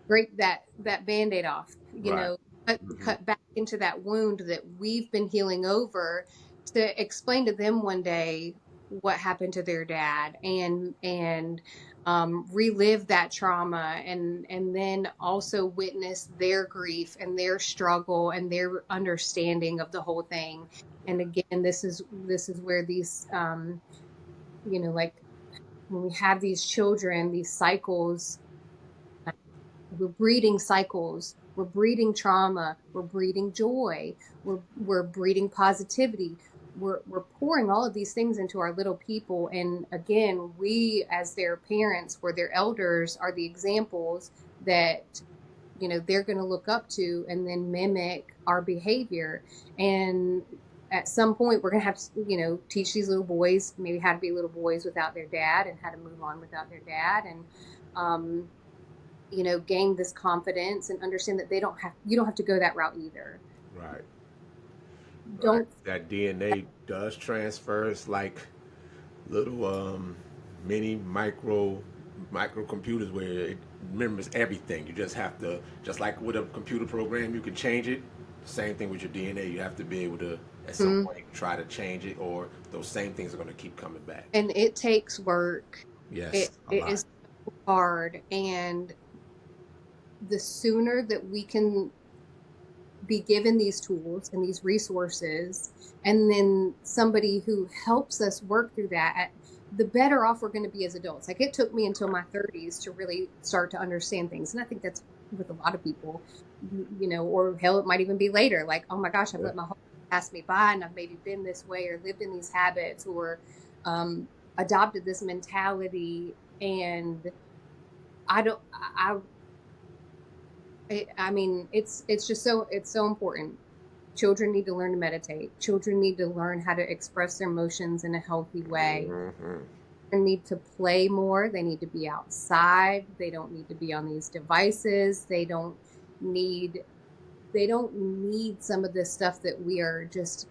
break that Band-Aid off, Right. cut, Mm-hmm. cut back into that wound that we've been healing over, to explain to them one day what happened to their dad, and relive that trauma, and then also witness their grief and their struggle and their understanding of the whole thing. And again, this is where these, like, when we have these children, these cycles, we're breeding cycles, we're breeding trauma, we're breeding joy, we're breeding positivity, we're pouring all of these things into our little people. And again, we as their parents, or their elders, are the examples that they're going to look up to and then mimic our behavior. And at some point we're going to have to teach these little boys maybe how to be little boys without their dad, and how to move on without their dad. And gain this confidence and understand that you don't have to go that route either. Right. Right. Don't. That DNA does transfer. It's like little mini microcomputers where it remembers everything. You just have to, just like with a computer program, you can change it. Same thing with your DNA. You have to be able to, at some point, try to change it, or those same things are going to keep coming back. And it takes work. Yes, It is hard, and the sooner that we can be given these tools and these resources, and then somebody who helps us work through that, the better off we're going to be as adults. Like, it took me until my 30s to really start to understand things. And I think that's with a lot of people, or hell, it might even be later. Like, oh my gosh, I've let my whole life pass me by, and I've maybe been this way or lived in these habits, or adopted this mentality. And it's just so important. Children need to learn to meditate. Children need to learn how to express their emotions in a healthy way. They need to play more. They need to be outside. They don't need to be on these devices. They don't need some of this stuff that we are just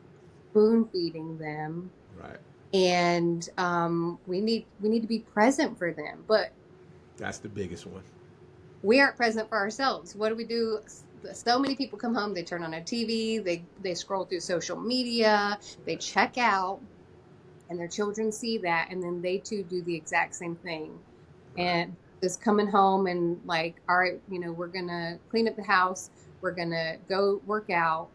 spoon feeding them. Right. And we need to be present for them. But that's the biggest one. We aren't present for ourselves. What do? So many people come home, they turn on a TV, they scroll through social media, they check out, and their children see that, and then they too do the exact same thing. And just coming home and like, all right, we're gonna clean up the house, we're gonna go work out,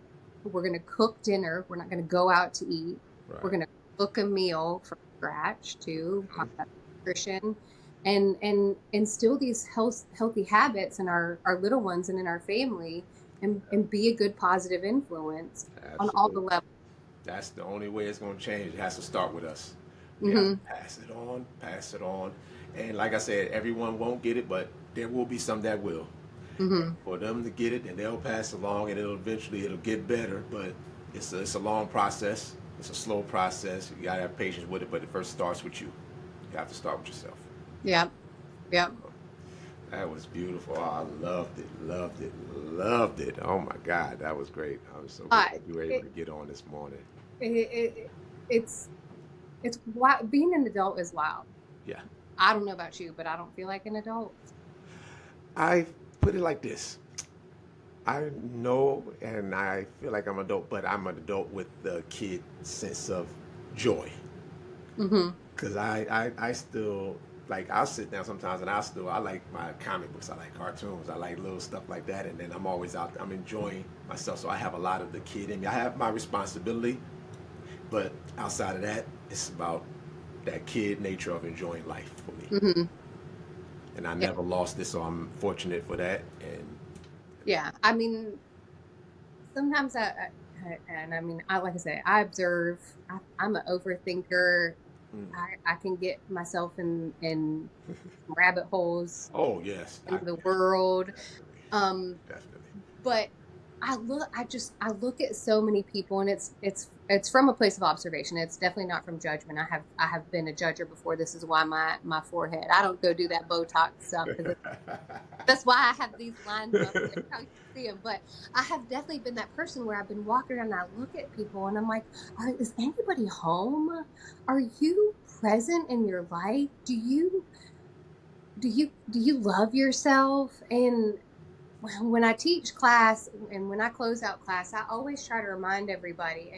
we're gonna cook dinner, we're not gonna go out to eat, we're gonna cook a meal from scratch too, talk about nutrition. And instill these healthy habits in our little ones and in our family, and be a good positive influence. Absolutely. On all the levels. That's the only way it's going to change. It has to start with us. We have to pass it on. And like I said, everyone won't get it, but there will be some that will. For them to get it, and they'll pass along, and it'll get better. But it's a long process. It's a slow process. You got to have patience with it, but it first starts with you. You have to start with yourself. Yeah. That was beautiful. Oh, I loved it. Oh my God, that was great. I'm so glad you were able to get on this morning. It's wild. Being an adult is wild. Yeah. I don't know about you, but I don't feel like an adult. I put it like this. I know and I feel like I'm an adult, but I'm an adult with the kid sense of joy. Because I still, like, I'll sit down sometimes and I like my comic books, I like cartoons, I like little stuff like that, and then I'm always out there, I'm enjoying myself, so I have a lot of the kid in me. I have my responsibility, but outside of that, it's about that kid nature of enjoying life for me. And I never lost it, so I'm fortunate for that. And yeah, I mean, sometimes like I say, I observe. I'm an overthinker. I can get myself in rabbit holes. Oh yes, in the world. Definitely. But I look at so many people, and it's from a place of observation. It's definitely not from judgment. I have been a judger before. This is why my forehead. I don't go do that Botox stuff. That's why I have these lines up there. How you see them. But I have definitely been that person where I've been walking around and I look at people and I'm like, is anybody home? Are you present in your life? Do you love yourself? And when I teach class and when I close out class, I always try to remind everybody,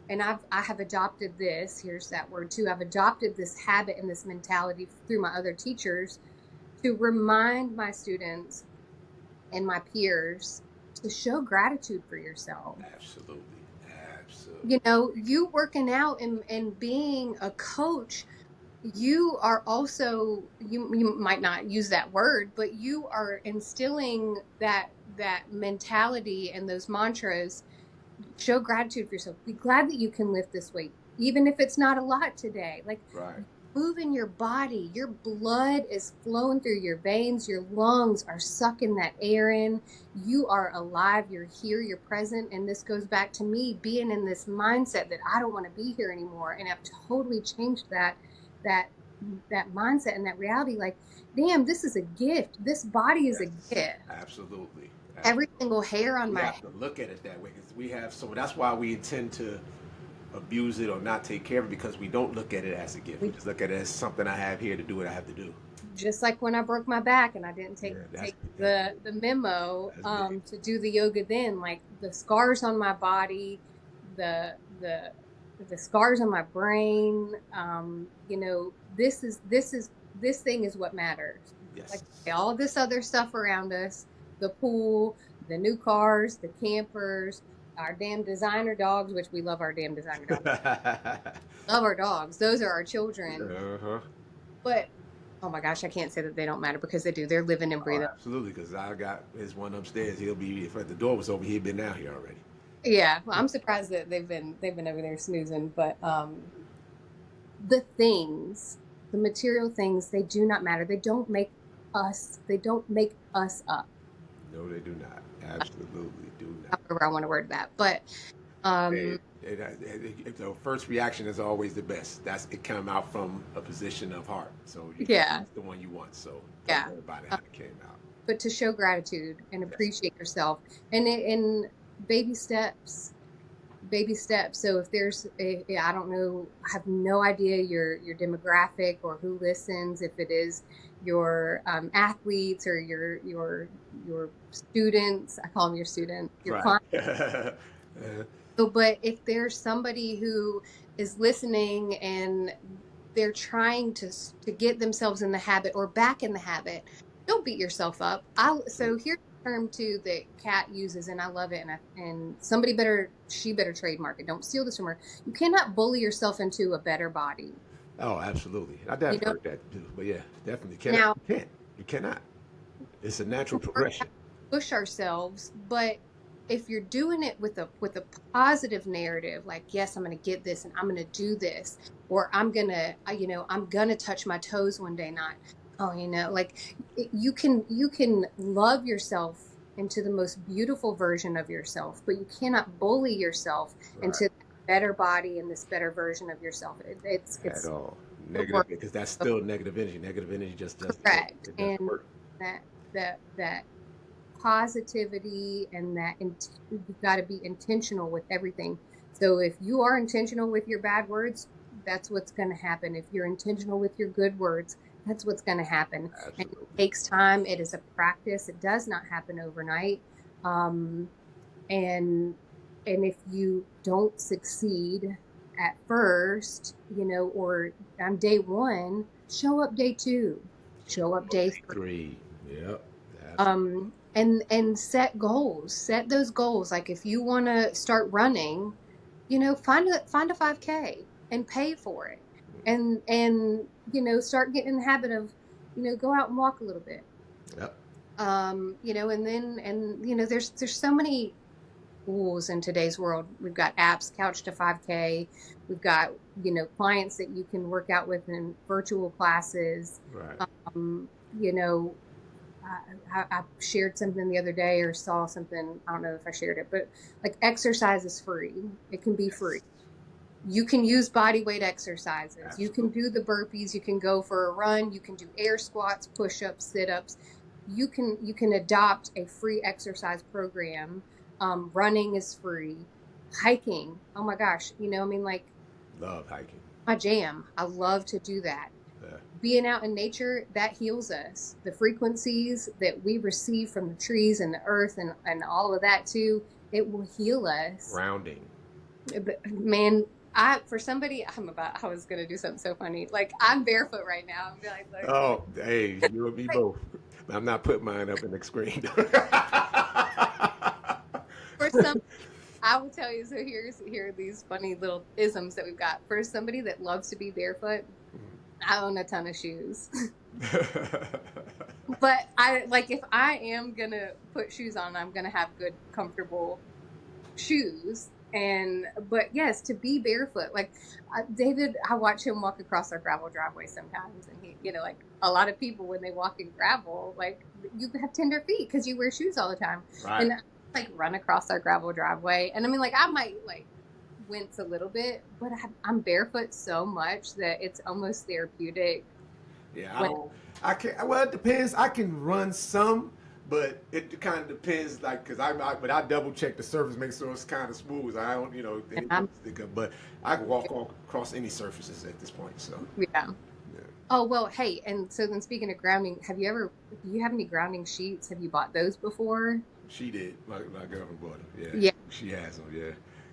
and I have adopted this, here's that word too, I've adopted this habit and this mentality through my other teachers to remind my students and my peers to show gratitude for yourself. Absolutely. You working out and being a coach, you are also, you might not use that word, but you are instilling that mentality and those mantras. Show gratitude for yourself. Be glad that you can lift this weight, even if it's not a lot today. Like, move in your body. Your blood is flowing through your veins. Your lungs are sucking that air in. You are alive. You're here. You're present. And this goes back to me being in this mindset that I don't want to be here anymore. And I've totally changed that mindset and that reality, like, damn, this is a gift. This body is a gift. Absolutely. Every single hair on We my have to look at it that way because we have, so that's why we intend to abuse it or not take care of it, because we don't look at it as a gift. We just look at it as something I have here to do what I have to do. just like when I broke my back and I didn't take the memo to do the yoga then, like the scars on my body, the scars on my brain, you know, this thing is what matters. Yes. Like all this other stuff around us, the pool, the new cars, the campers, our damn designer dogs, which we love our damn designer dogs. Love our dogs. Those are our children. Uh-huh. But oh my gosh, I can't say that they don't matter, because they do. They're living and breathing. Absolutely, because I got his one upstairs. He'll be, if the door was open, he'd been out here already. Yeah, well, I'm surprised that they've been over there snoozing. But the things, the material things, they do not matter. They don't make us. They don't make us up. No, they do not. Absolutely do not. However I want to word that, but the first reaction is always the best. It came out from a position of heart, so it's the one you want. So yeah, about how it came out. But to show gratitude and appreciate yourself, and in baby steps. So if there's I don't know, I have no idea your demographic or who listens, if it is your athletes or your students. I call them your students, your clients. So, but if there's somebody who is listening and they're trying to get themselves in the habit or back in the habit, don't beat yourself up. So here's a term too that Kat uses, and I love it. And somebody she better trademark it. Don't steal this from her. You cannot bully yourself into a better body. Oh, absolutely. I definitely heard that too. But yeah, definitely you cannot. It's a natural progression. Push ourselves, but if you're doing it with a positive narrative, like, yes, I'm going to get this and I'm going to do this, or I'm going to touch my toes one day, not, like you can love yourself into the most beautiful version of yourself, but you cannot bully yourself into a better body and this better version of yourself. It's at all negative, because that's still negative energy. Negative energy just doesn't correct. It doesn't work. that positivity and that you've got to be intentional with everything. So if you are intentional with your bad words, that's what's going to happen. If you're intentional with your good words, that's what's going to happen. Absolutely. And it takes time. It is a practice. It does not happen overnight. And if you don't succeed at first, or on day one, show up day two, show up day three. Yep. And set goals. Set those goals. Like if you want to start running, find a 5K and pay for it, and start getting in the habit of, go out and walk a little bit. Yep. There's so many tools in today's world. We've got apps, Couch to 5K. We've got clients that you can work out with in virtual classes. Right. I shared something the other day, or saw something, I don't know if I shared it, but like exercise is free. It can be free. You can use body weight exercises. Absolutely. You can do the burpees. You can go for a run. You can do air squats, push-ups, sit-ups. You can adopt a free exercise program. Running is free. Hiking. Oh my gosh. Love hiking. My jam. I love to do that. Being out in nature, that heals us. The frequencies that we receive from the trees and the earth and all of that too, it will heal us. Grounding. Man, I was going to do something so funny. Like, I'm barefoot right now. I'm like, oh, hey, you and me both. I'm not putting mine up in the screen. For some, I will tell you, so here are these funny little isms that we've got. For somebody that loves to be barefoot, I own a ton of shoes. But if I am going to put shoes on, I'm going to have good, comfortable shoes. But yes, to be barefoot, like David, I watch him walk across our gravel driveway sometimes. And he, like a lot of people, when they walk in gravel, like you have tender feet because you wear shoes all the time. Right. And I, run across our gravel driveway. And I might wince a little bit, but I'm barefoot so much that it's almost therapeutic. Yeah, I When don't. I can. Well, it depends. I can run some, but it kind of depends. Like, cause but I double check the surface, make sure it's kind of smooth. I don't, and anything I'm stick up. But I can walk all across any surfaces at this point. So, yeah. yeah, Oh well, hey, and so then speaking of grounding, do you have any grounding sheets? Have you bought those before? she did. My girlfriend bought them. Yeah, Yeah. she has them. Yeah,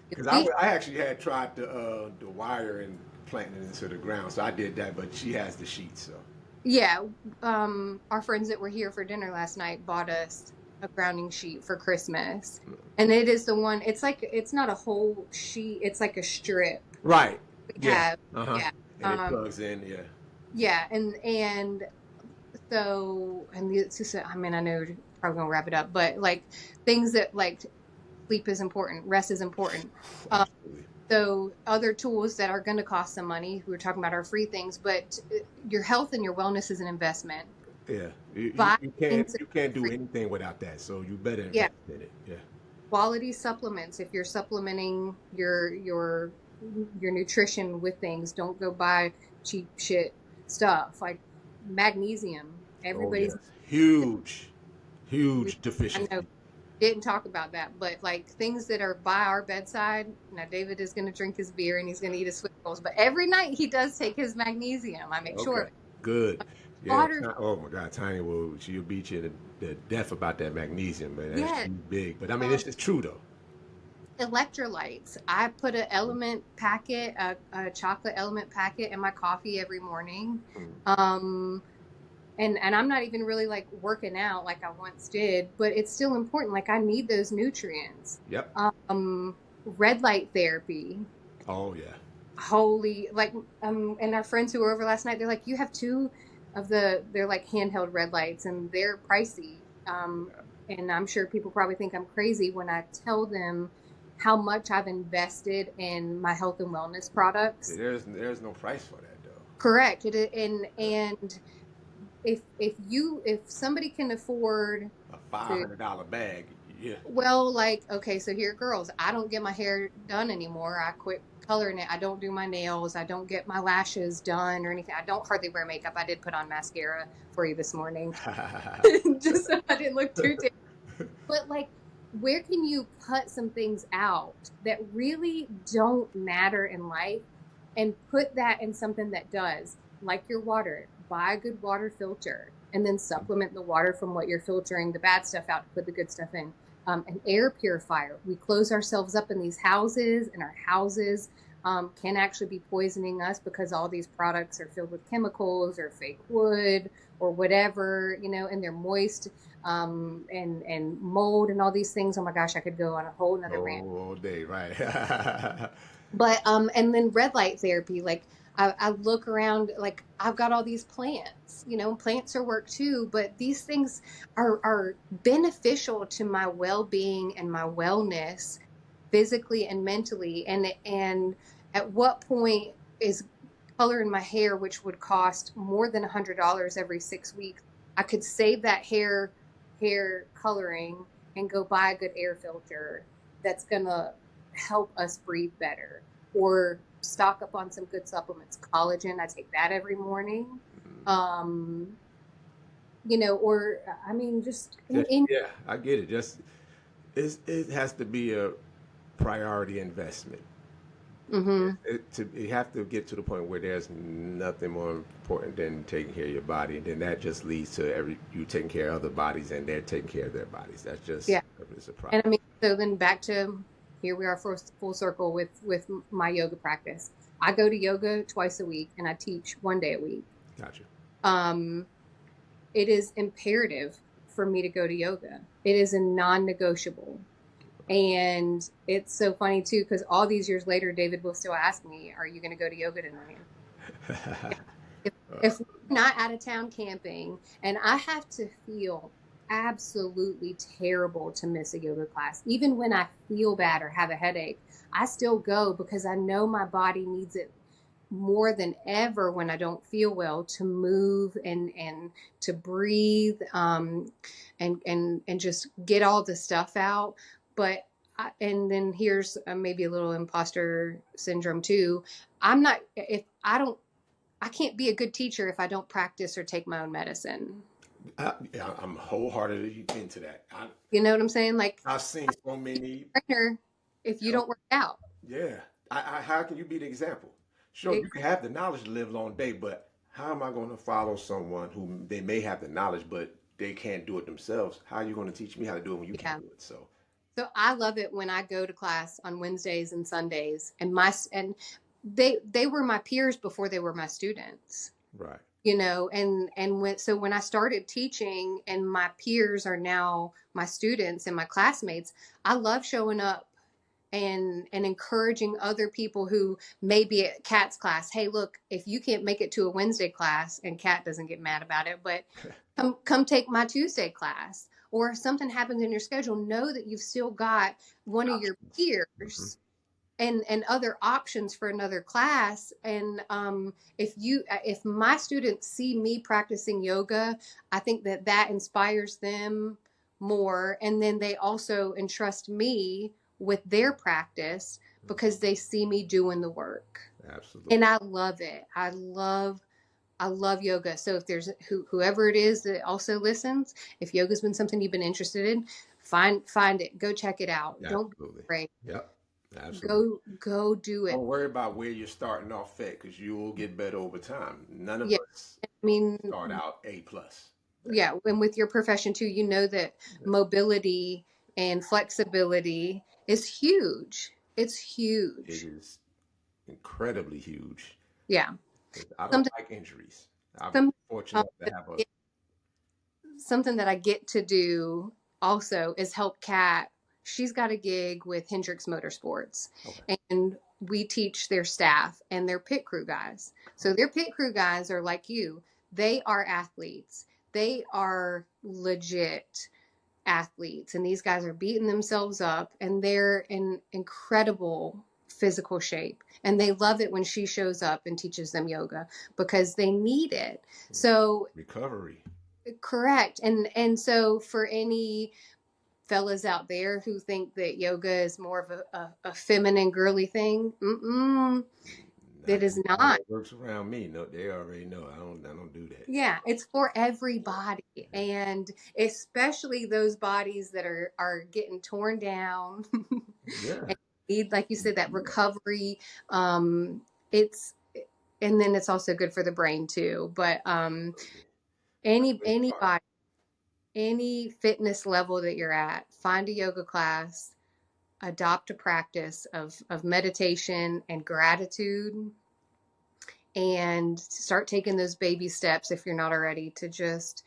because We I actually had tried the wire and planting it into the ground, so I did that. But she has the sheets. So, Yeah, our friends that were here for dinner last night bought us a grounding sheet for Christmas. And it is the one, it's like, it's not a whole sheet, it's like a strip right. we Yeah. have. Uh huh. Yeah. And it Um, plugs in. Yeah. yeah. And so, and it's just, I mean, I know we're probably gonna wrap it up, but like things that like sleep is important, rest is important. Um, Absolutely. so other tools that are going to cost some money, we were talking about our free things, but your health and your wellness is an investment. Yeah, Buy you things that can't are do free. anything without that. So you better Yeah, invest in it. Yeah. quality supplements. If you're supplementing your nutrition with things, don't go buy cheap shit stuff like magnesium. Oh yes, Everybody's huge, we huge I know deficiency. didn't talk about that, but like things that are by our bedside. Now David is going to drink his beer and he's going to eat his Swiss rolls, but every night he does take his magnesium. I make sure of Okay, it. good. Yeah. Water, Oh my God, Tiny will she'll beat you to death about that magnesium, man. That's yes. she's big. But I mean, Um, it's true though. electrolytes. I put an element packet, a chocolate element packet in my coffee every morning. Mm. Um, and I'm not even really like working out like I once did, but it's still important. Like I need those nutrients. Yep. Red light therapy. Oh yeah. Holy, like, and our friends who were over last night, they're like, you have two of they're like handheld red lights and they're pricey. And I'm sure people probably think I'm crazy when I tell them how much I've invested in my health and wellness Yeah, products. there's no price for that though. Correct. And if somebody can afford A five to hundred dollar bag. Yeah. well, like, okay, so here, girls, I don't get my hair done anymore. I quit coloring it. I don't do my nails. I don't get my lashes done or anything. I don't hardly wear makeup. I did put on mascara for you this morning, just so I didn't look too terrible. But like, where can you cut some things out that really don't matter in life and put that in something that does, like your water? Buy a good water filter and then supplement the water from what you're filtering the bad stuff out to put the good stuff in. An air purifier. We close ourselves up in these houses, and our houses can actually be poisoning us because all these products are filled with chemicals or fake wood or whatever, and they're moist and mold and all these things. Oh my gosh, I could go on a whole nother rant. Oh, all day, right? But and then red light therapy, like I look around, like I've got all these plants, plants are work too, but these things are beneficial to my well-being and my wellness physically and mentally. And at what point is coloring my hair, which would cost more than $100 every 6 weeks, I could save that hair coloring and go buy a good air filter that's gonna help us breathe better, or stock up on some good supplements. Collagen, I take that every morning. Um, or I mean, just in Yeah, I get it. It has to be a priority investment. hmm You have to get to the point where there's nothing more important than taking care of your body, and then that just leads to you taking care of other bodies, and they're taking care of their bodies. That's just yeah. it's a And problem. I mean, so then back to here we are for full circle with my yoga practice. I go to yoga twice a week and I teach 1 day a week. Gotcha. Um, it is imperative for me to go to yoga. It is a non-negotiable. And it's so funny too, because all these years later, David will still ask me, "Are you going to go to yoga tonight?" If we're not out of town camping and I have to feel absolutely terrible to miss a yoga class, even when I feel bad or have a headache, I still go because I know my body needs it more than ever when I don't feel well, to move and to breathe, and just get all the stuff out. But and then here's maybe a little imposter syndrome too. I'm not if I don't I can't be a good teacher if I don't practice or take my own medicine. Yeah, I'm wholeheartedly into that. You know what I'm saying? Like, I've seen so many. trainer, if you don't work out. Yeah. How can you be the example? Sure, It, you can have the knowledge to live a long day, but how am I going to follow someone who they may have the knowledge, but they can't do it themselves? How are you going to teach me how to do it when you can't yeah. do it? So, So I love it when I go to class on Wednesdays and Sundays, and they were my peers before they were my students. right. You know, when I started teaching and my peers are now my students and my classmates, I love showing up and encouraging other people who may be at Kat's class. Hey, look, if you can't make it to a Wednesday class, and Kat doesn't get mad about it, but come take my Tuesday class. Or if something happens in your schedule, know that you've still got one of your Options. Hmm. peers and other options for another class. And if my students see me practicing yoga, I think that inspires them more, and then they also entrust me with their practice because they see me doing the work. Absolutely. And I love it. I love yoga. So if there's whoever it is that also listens, if yoga's been something you've been interested in, find it, go check it out. Don't be Absolutely. afraid. Yep. Absolutely. Go do it. Don't worry about where you're starting off at because you will get better over time. None of Yeah. us I mean, start out A plus. yeah. And with your profession too, you know that mobility and flexibility is huge. It's It huge. is incredibly huge. Yeah. 'Cause I don't Something, like injuries. I'm some, fortunate to that have I a. get- something that I get to do also is help Kat. She's got a gig with Hendrix Motorsports, Okay. and we teach their staff and their pit crew guys. So their pit crew guys are like you. They are athletes. They are legit athletes, and these guys are beating themselves up, and they're in incredible physical shape, and they love it when she shows up and teaches them yoga because they need it. So Recovery. correct. And so for any fellas out there who think that yoga is more of a feminine girly thing, Not it is how not. it works around me. No, they already know. I don't do that. Yeah, it's for everybody, and especially those bodies that are getting torn down Yeah. and need, like you said, that recovery. It's and then it's also good for the brain too. But Good part. anybody, any fitness level that you're at, find a yoga class, adopt a practice of meditation and gratitude, and start taking those baby steps if you're not already to just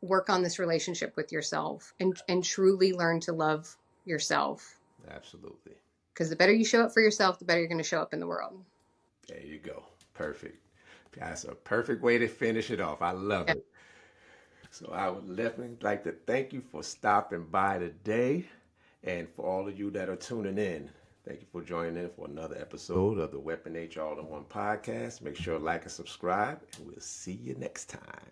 work on this relationship with yourself and truly learn to love yourself. Absolutely. Because the better you show up for yourself, the better you're going to show up in the world. There you go. Perfect. That's a perfect way to finish it off. I love Yeah. it. So I would definitely like to thank you for stopping by today and for all of you that are tuning in. Thank you for joining in for another episode of the Weapon H All in One podcast. Make sure to like and subscribe, and we'll see you next time.